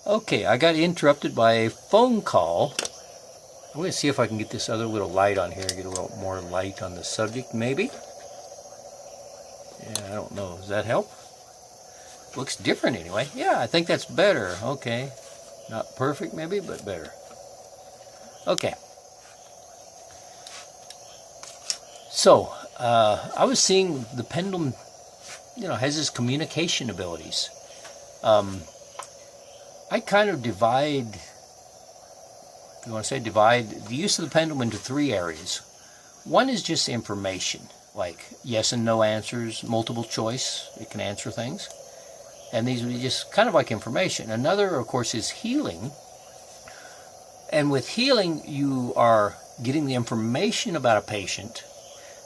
Okay, I got interrupted by a phone call. I'm going to see if I can get this other little light on here, get a little more light on the subject, maybe. Yeah, I don't know. Does that help? Looks different anyway. Yeah, I think that's better. Okay. Not perfect maybe, but better. Okay. So, I was seeing the pendulum, has its communication abilities. I kind of divide, if you want to say divide, the use of the pendulum into three areas. One is just information, like yes and no answers, multiple choice. It can answer things. And these would be just kind of like information. Another, of course, is healing. And with healing, you are getting the information about a patient,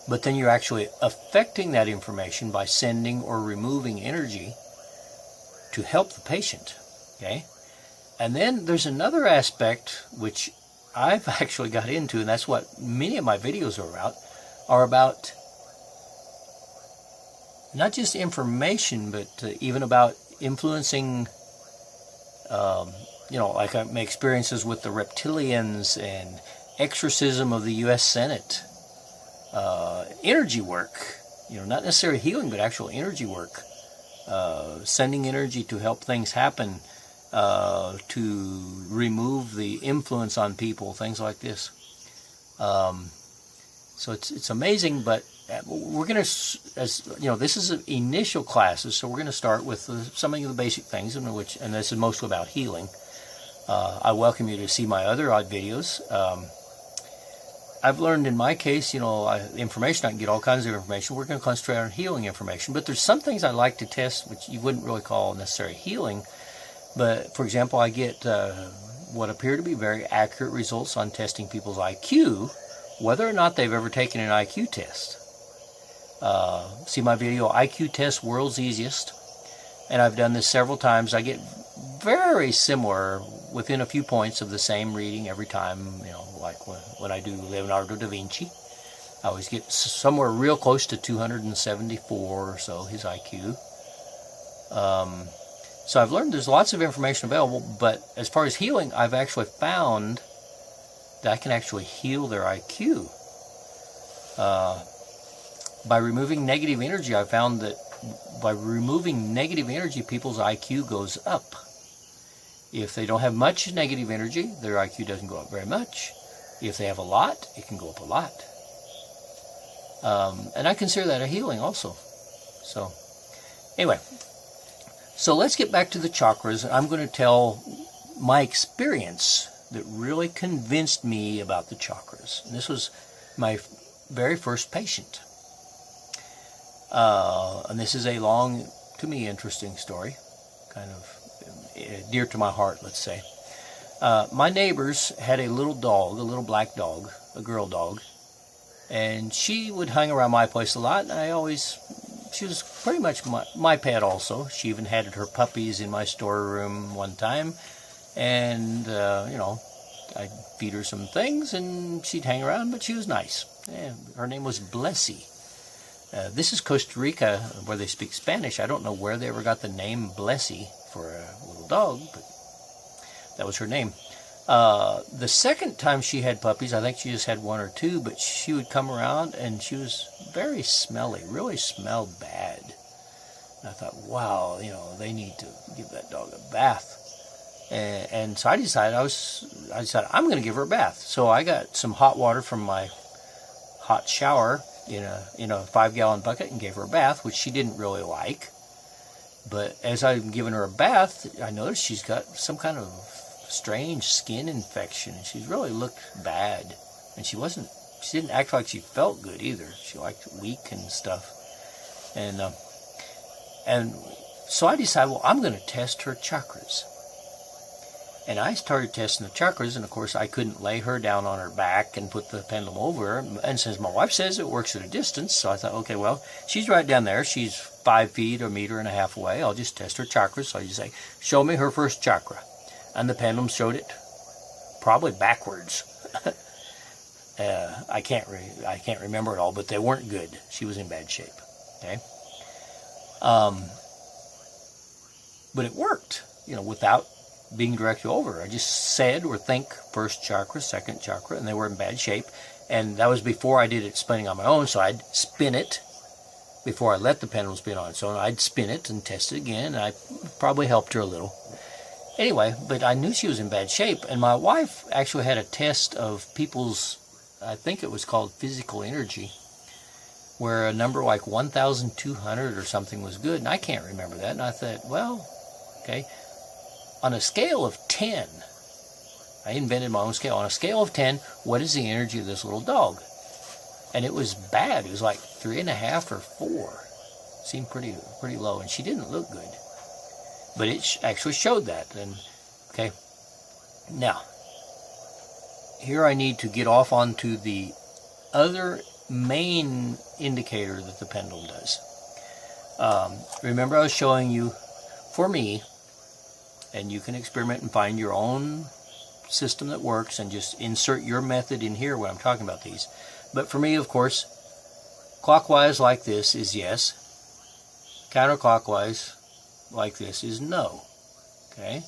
but then you're actually affecting that information by sending or removing energy to help the patient. Okay? And then there's another aspect which I've actually got into, and that's what many of my videos are about not just information, but even about influencing, like my experiences with the reptilians and exorcism of the U.S. Senate, energy work, not necessarily healing, but actual energy work, sending energy to help things happen, to remove the influence on people, things like this. So it's amazing, but we're going to, this is initial classes, so we're going to start with some of the basic things, and this is mostly about healing. I welcome you to see my other odd videos. I've learned in my case, information, I can get all kinds of information. We're going to concentrate on healing information, but there's some things I like to test, which you wouldn't really call necessarily healing. But, for example, I get what appear to be very accurate results on testing people's IQ, whether or not they've ever taken an IQ test. See my video, IQ Test World's Easiest, and I've done this several times. I get very similar, within a few points of the same reading every time, like when I do Leonardo da Vinci. I always get somewhere real close to 274 or so, his IQ. So I've learned there's lots of information available, but as far as healing, I've actually found that I can actually heal their IQ. By removing negative energy, I found that by removing negative energy, people's IQ goes up. If they don't have much negative energy, their IQ doesn't go up very much. If they have a lot, it can go up a lot. And I consider that a healing also. So, anyway. So let's get back to the chakras. I'm going to tell my experience that really convinced me about the chakras. And this was my very first patient. And this is a long, to me, interesting story. Kind of dear to my heart, let's say. My neighbors had a little dog, a little black dog, a girl dog. And she would hang around my place a lot. And she was pretty much my pet also. She even had her puppies in my storeroom one time. And, I'd feed her some things and she'd hang around, but she was nice. And her name was Blessy. This is Costa Rica, where they speak Spanish. I don't know where they ever got the name Blessy for a little dog, but that was her name. The second time she had puppies, I think she just had one or two, but she would come around and she was very smelly, really smelled bad. And I thought, wow, they need to give that dog a bath. And so I decided I'm going to give her a bath. So I got some hot water from my hot shower in a 5-gallon bucket and gave her a bath, which she didn't really like. But as I'm giving her a bath, I noticed she's got some kind of strange skin infection. She really looked bad, and she didn't act like she felt good either. She looked weak and stuff. And so I decided, well, I'm going to test her chakras. And I started testing the chakras, and of course I couldn't lay her down on her back and put the pendulum over her. And since my wife says it works at a distance, so I thought, okay, well, she's right down there. She's 5 feet or 1.5 meters away. I'll just test her chakras. So I just say, show me her first chakra. And the pendulum showed it probably backwards. I can't remember it all, but they weren't good. She was in bad shape. Okay. But it worked, without being directed over. I just said or think first chakra, second chakra, and they were in bad shape. And that was before I did it spinning on my own, so I'd spin it before I let the pendulum spin on its own. I'd spin it and test it again, and I probably helped her a little. Anyway, but I knew she was in bad shape, and my wife actually had a test of people's, I think it was called physical energy, where a number like 1,200 or something was good, and I can't remember that. And I thought, well, okay, on a scale of 10, I invented my own scale. On a scale of 10, what is the energy of this little dog? And it was bad. It was like 3.5 or 4. Seemed pretty low, and she didn't look good. But it actually showed that. And okay, now here I need to get off onto the other main indicator that the pendulum does. Remember, I was showing you, for me, and you can experiment and find your own system that works and just insert your method in here when I'm talking about these. But for me, of course, clockwise like this is yes. Counterclockwise like this is no. Okay?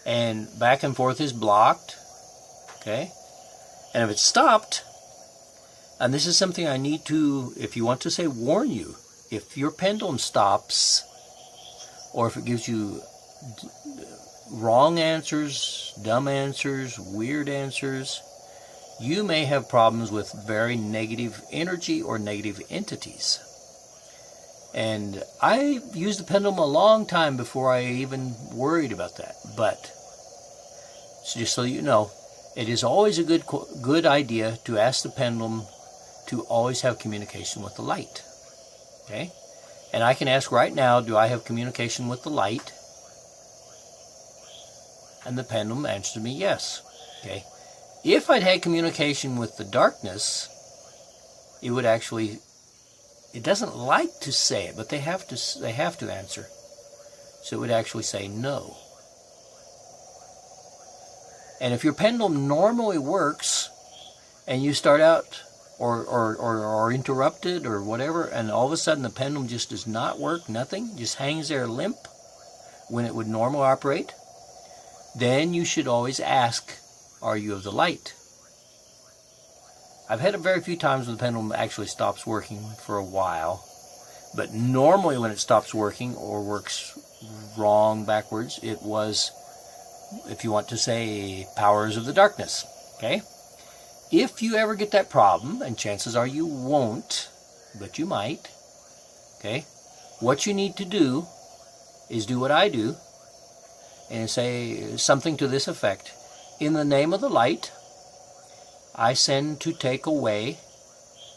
And back and forth is blocked. Okay? And if it's stopped, and this is something I need to, if you want to say, warn you, if your pendulum stops, or if it gives you wrong answers, dumb answers, weird answers, you may have problems with very negative energy or negative entities. And I used the pendulum a long time before I even worried about that. But, so just so you know, it is always a good idea to ask the pendulum to always have communication with the light. Okay? And I can ask right now, do I have communication with the light? And the pendulum answered me yes. Okay? If I'd had communication with the darkness, it would actually, it doesn't like to say it, but they have to answer. So it would actually say no. And if your pendulum normally works, and you start out or interrupted or whatever, and all of a sudden the pendulum just does not work, nothing, just hangs there limp when it would normally operate, then you should always ask, are you of the light? I've had it very few times when the pendulum actually stops working for a while, but normally when it stops working or works wrong backwards, it was, if you want to say, powers of the darkness. Okay? If you ever get that problem, and chances are you won't, but you might, okay, what you need to do is do what I do and say something to this effect. In the name of the light, I send to take away,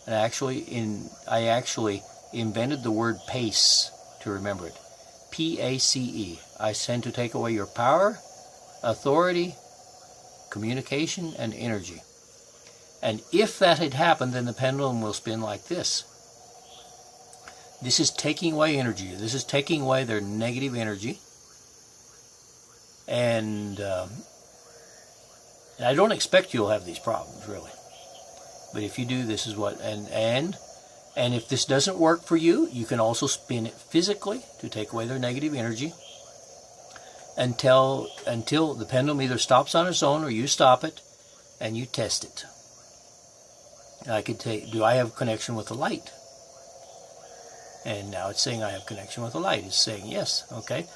and I actually invented the word PACE to remember it. P-A-C-E. I send to take away your power, authority, communication, and energy. And if that had happened, then the pendulum will spin like this. This is taking away energy. This is taking away their negative energy. And I don't expect you'll have these problems, really. But if you do, this is what, and if this doesn't work for you, you can also spin it physically to take away their negative energy until the pendulum either stops on its own or you stop it and you test it. I could take, do I have connection with the light? And now it's saying I have connection with the light. It's saying yes, okay.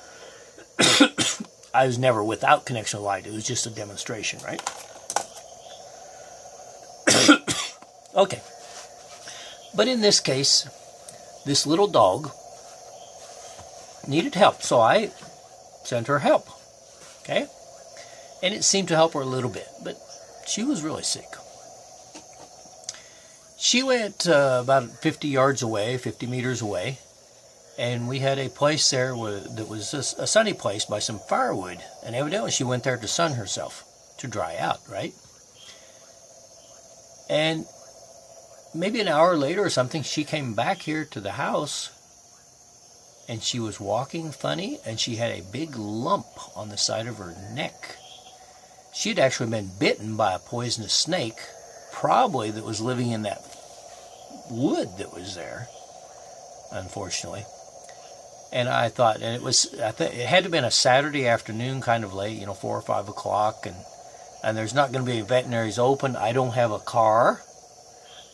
I was never without connection with light. It was just a demonstration, right? Okay. But in this case, this little dog needed help, so I sent her help. Okay? And it seemed to help her a little bit, but she was really sick. She went about 50 yards away, 50 meters away, and we had a place there that was a sunny place by some firewood, and evidently she went there to sun herself, to dry out, right? And maybe an hour later or something, she came back here to the house, and she was walking funny, and she had a big lump on the side of her neck. She had actually been bitten by a poisonous snake, probably that was living in that wood that was there, unfortunately. And I thought, and it had to have been a Saturday afternoon, kind of late, 4 or 5 o'clock, and there's not going to be veterinaries open. I don't have a car.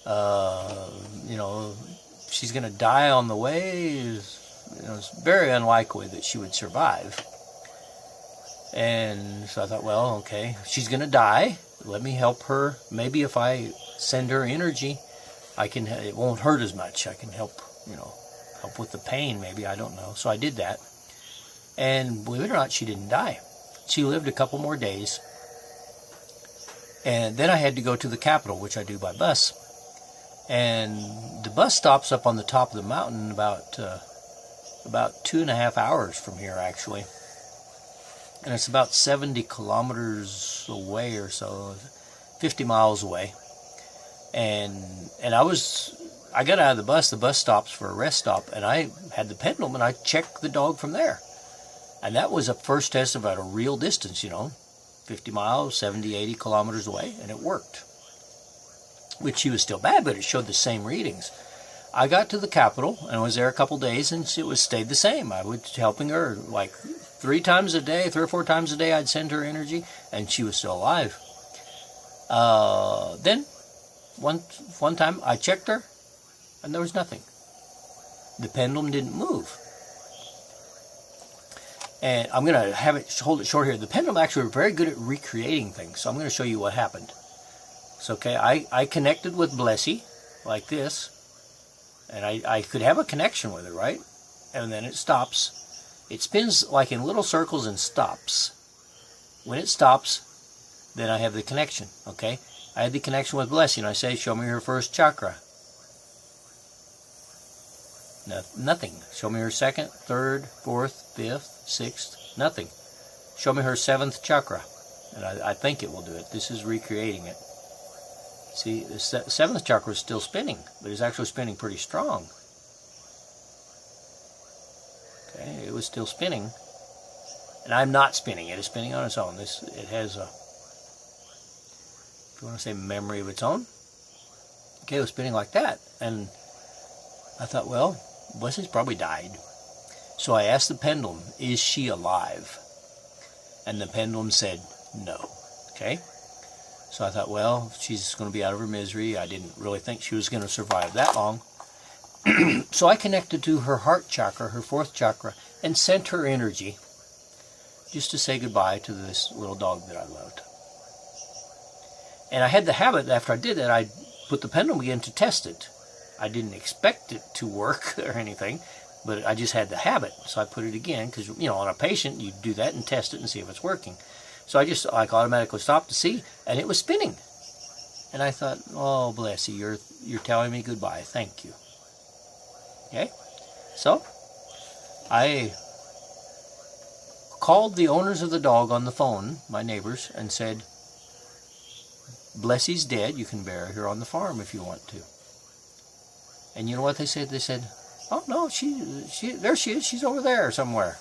You know, she's going to die on the way. It's very unlikely that she would survive. And so I thought, well, okay, she's going to die. Let me help her. Maybe if I send her energy, it won't hurt as much. I can help, help with the pain, maybe, I don't know. So I did that. And believe it or not, she didn't die. She lived a couple more days. And then I had to go to the Capitol, which I do by bus. And the bus stops up on the top of the mountain about 2.5 hours from here, actually. And it's about 70 kilometers away or so, 50 miles away. And I got out of the bus stops for a rest stop, and I had the Pendulum, and I checked the dog from there. And that was a first test about a real distance, 50 miles, 70, 80 kilometers away, and it worked. Which she was still bad, but it showed the same readings. I got to the Capitol, and was there a couple days, and it stayed the same. I was helping her like 3 or 4 times a day. I'd send her energy, and she was still alive. Then, one time, I checked her, and there was nothing. The Pendulum didn't move. And I'm going to hold it short here. The Pendulum actually were very good at recreating things, so I'm going to show you what happened. It's okay. I connected with Blessy, like this, and I could have a connection with her, right? And then it stops. It spins like in little circles and stops. When it stops, then I have the connection, okay? I had the connection with Blessy, and I say, show me her first chakra. Nothing. Show me her second, third, fourth, fifth, sixth, nothing. Show me her 7th chakra, and I think it will do it. This is recreating it. See, the 7th chakra is still spinning, but it's actually spinning pretty strong. Okay, it was still spinning, and I'm not spinning it. It's spinning on its own. It has a, if you want to say, memory of its own. Okay, it was spinning like that, and I thought, well, Blessy's probably died. So I asked the Pendulum, is she alive? And the Pendulum said no. Okay? So I thought, well, she's going to be out of her misery. I didn't really think she was going to survive that long. So I connected to her heart chakra, her 4th chakra, and sent her energy just to say goodbye to this little dog that I loved. And I had the habit, after I did that, I'd put the Pendulum again to test it. I didn't expect it to work or anything, but I just had the habit. So I put it again, because, on a patient, you do that and test it and see if it's working. So I just automatically stopped to see, and it was spinning. And I thought, oh, bless you, you're telling me goodbye. Thank you. Okay? So I called the owners of the dog on the phone, my neighbors, and said, Blessy's dead. You can bury her on the farm if you want to. And you know what they said? They said, oh, no, there she is. She's over there somewhere.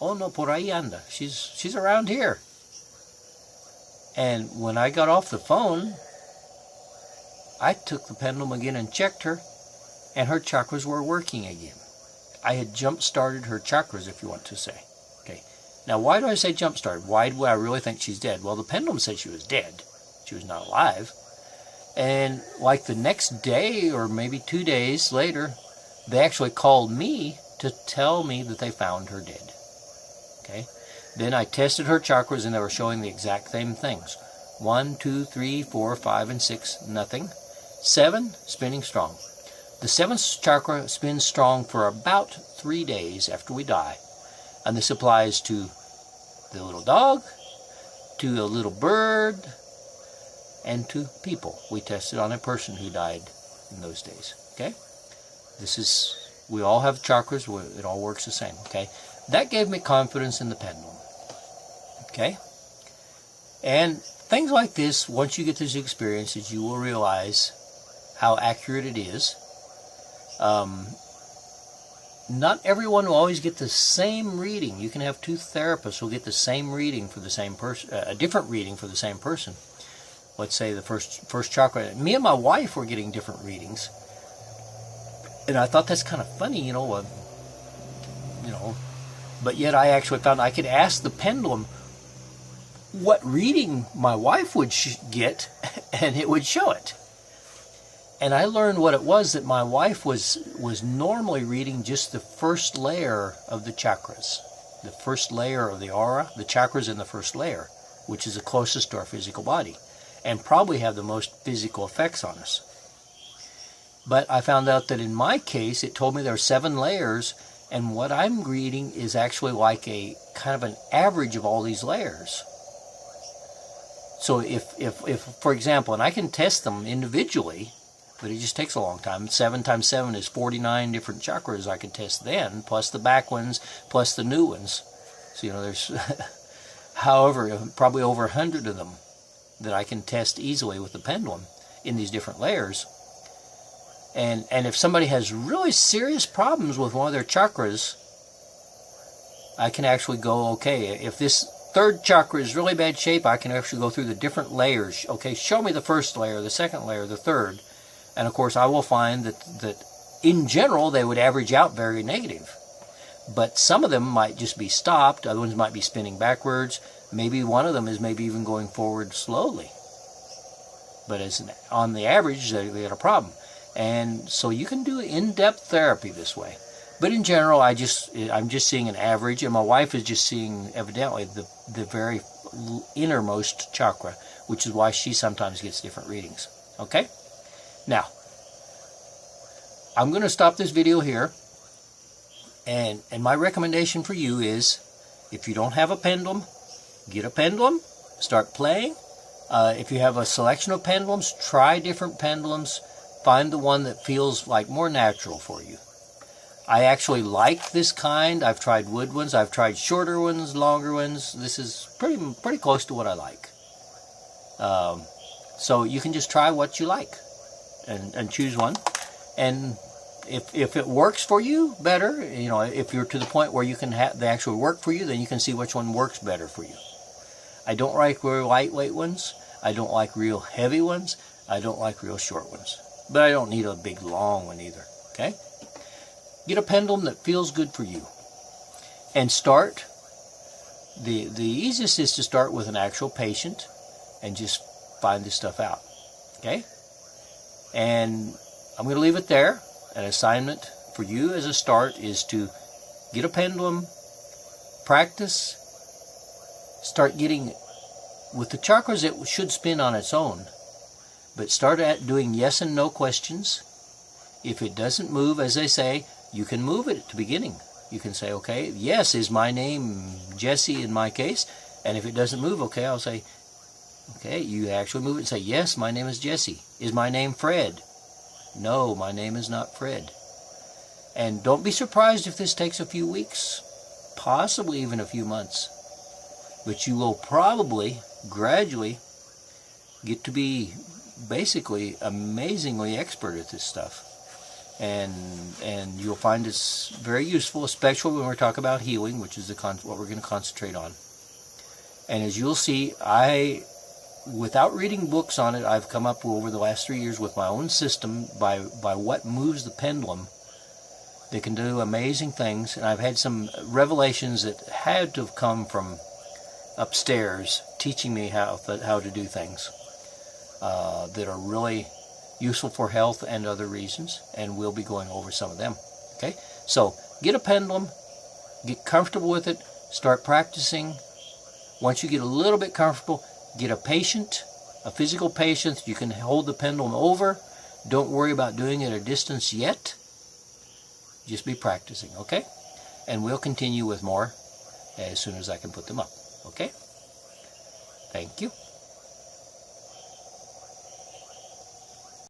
Oh, no, por ahí anda. She's around here. And when I got off the phone, I took the Pendulum again and checked her, and her chakras were working again. I had jump-started her chakras, if you want to say. Okay. Now, why do I say jump-started? Why do I really think she's dead? Well, the Pendulum said she was dead. She was not alive. And like the next day, or maybe 2 days later, they actually called me to tell me that they found her dead. Okay. Then I tested her chakras, and they were showing the exact same things. 1, 2, 3, 4, 5, and 6, nothing. 7, spinning strong. The 7th chakra spins strong for about 3 days after we die. And this applies to the little dog, to a little bird, and to people. We tested on a person who died in those days. Okay? We all have chakras. It all works the same. Okay? That gave me confidence in the Pendulum. Okay? And things like this, once you get these experiences, you will realize how accurate it is. Not everyone will always get the same reading. You can have 2 therapists who will get the same reading for the same person, a different reading for the same person. Let's say the first chakra. Me and my wife were getting different readings. And I thought that's kind of funny, you know, but yet I actually found I could ask the pendulum what reading my wife would get, and it would show it. And I learned what it was, that my wife was normally reading just the first layer of the chakras, the first layer of the aura, the chakras in the first layer, which is the closest to our physical body, and probably have the most physical effects on us. But I found out that in my case, it told me there are 7 layers, and what I'm reading is actually like a kind of an average of all these layers. So if for example, and I can test them individually, but it just takes a long time. 7 times 7 is 49 different chakras I could test then, plus the back ones, plus the new ones. So, you know, there's, however, probably over 100 of them that I can test easily with the pendulum in these different layers. And if somebody has really serious problems with one of their chakras, I can actually go, okay, if this third chakra is really bad shape, I can actually go through the different layers. Okay, show me the first layer, the second layer, the third. And of course, I will find that in general, they would average out very negative. But some of them might just be stopped. Other ones might be spinning backwards. Maybe one of them is maybe even going forward slowly. But on the average, they got a problem. And so you can do in-depth therapy this way. But in general, I'm just seeing an average, and my wife is just seeing, evidently, the very innermost chakra, which is why she sometimes gets different readings. Okay? Now, I'm going to stop this video here, and my recommendation for you is, if you don't have a pendulum, get a pendulum, start playing. If you have a selection of pendulums, try different pendulums, find the one that feels like more natural for you. I actually like this kind. I've tried wood ones, I've tried shorter ones, longer ones. This is pretty close to what I like. So you can just try what you like and choose one. And if it works for you better, you know, if you're to the point where you can have they actually work for you, then you can see which one works better for you. I don't like real lightweight ones. I don't like real heavy ones. I don't like real short ones. But I don't need a big long one either. Okay? Get a pendulum that feels good for you. And start. The easiest is to start with an actual patient and just find this stuff out. Okay? And I'm going to leave it there. An assignment for you as a start is to get a pendulum, practice, start getting, with the chakras it should spin on its own, but start at doing yes and no questions. If it doesn't move, as they say, you can move it at the beginning. You can say, okay, yes, is my name Jesse in my case? And if it doesn't move, okay, I'll say, okay, you actually move it and say, yes, my name is Jesse. Is my name Fred? No, my name is not Fred. And don't be surprised if this takes a few weeks, possibly even a few months. But you will probably gradually get to be basically amazingly expert at this stuff. And you'll find it's very useful, especially when we're talking about healing, which is what we're going to concentrate on. And as you'll see, without reading books on it, I've come up over the last 3 years with my own system by what moves the pendulum. They can do amazing things, and I've had some revelations that had to have come from upstairs teaching me how to do things that are really useful for health and other reasons, and we'll be going over some of them. Okay, so get a pendulum, get comfortable with it, start practicing. Once you get a little bit comfortable, get a patient, a physical patient you can hold the pendulum over. Don't worry about doing it at a distance yet. Just be practicing, okay? And we'll continue with more as soon as I can put them up, okay? Thank you.